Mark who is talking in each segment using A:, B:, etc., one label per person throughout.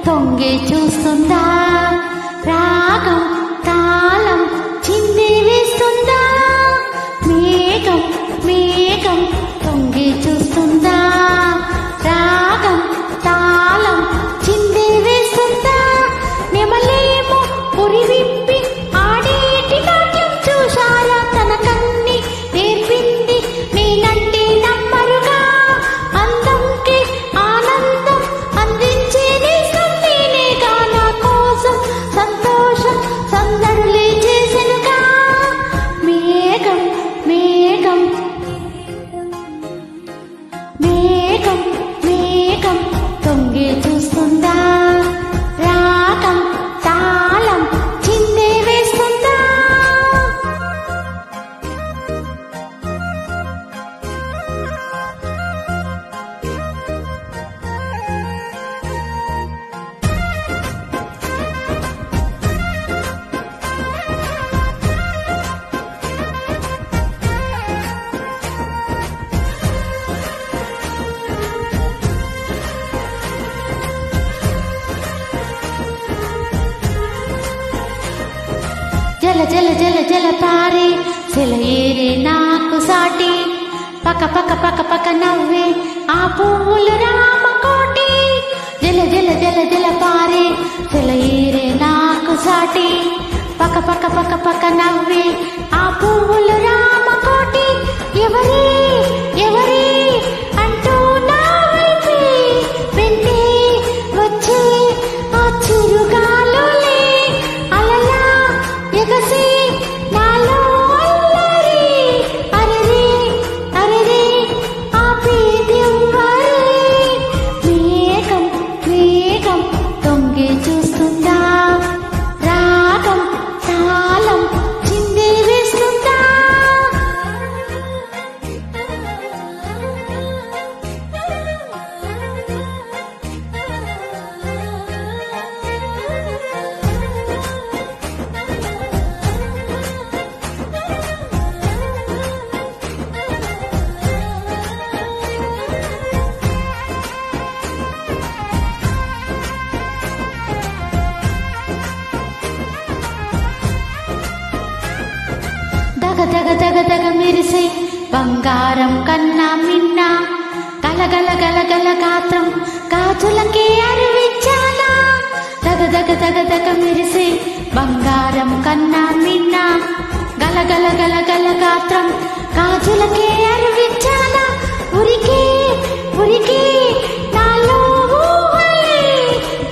A: తొంగి చూస్తుందా, రాగం తాళం చింది వేస్తుందా, మేఘం మేఘం తొంగి చూస్తుందా, రాగం తాళం చింది వేస్తుందా, నెమలేమో పురి విప్పి ఆడేటి నాట్యం చూశారా, తన కన్ని నేర్పింది నేనంటే నమ్మరుగా, అందంకి ఆనందం అందించే నేస్తం నేనేగా, నా కోసం సంతోషం సందడులే చేసెనుగా, మేఘం మేఘం మేఘం మేఘం తొంగి చూస్తుందా, రాగం తాళం చిందే వేస్తుందా. జల జల జల జల పారే సెలయేరే నాకు సాటి, పక పక పక పక నవ్వే ఆ పువ్వులు రామకోటి, జల జల జల జల పారే సెలయేరే నాకు సాటి, పక పక పక పక నవ్వే ఆ పువ్వులు రామకోటి, ఎవరే ఎవరే అంటూ నా వైపే వెంటే వచ్చే ఆ చిరుగాలులే, అలలా ఎగసి నాలో అల్లరి, అరెరే అరెరే ఆపేదెవ్వరే, మేఘం మేఘం తొంగి చూస్తుందా, రాగం తాళం చిందే వేస్తుందా. దగ దగ దగ దగ మెరిసే బంగారం కన్నా మిన్న, గలగల గలగల గాత్రం గాజులకే అరువిచ్చానా, దగ దగ దగ దగ మెరిసే బంగారం కన్నా మిన్న, గలగల గలగల గాత్రం గాజులకే అరువిచ్చానా, ఉరికే ఉరికే నాలో ఊహలే,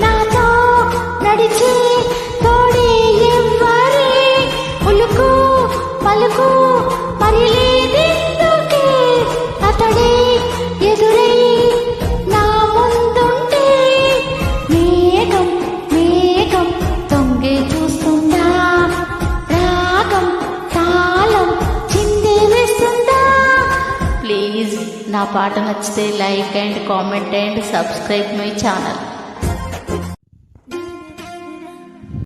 A: నాతో నడిచే తోడే ఎవ్వరే, ఉలుకు పలుకు మరిలేదెందుకే, అతడే ఎదురై నా ముందుంటే, మేఘం మేఘం తొంగి చూస్తుందా, రాగం తాళం చిందే వేస్తుందా. ప్లీజ్ నా పాట నచ్చితే like and comment and subscribe my channel.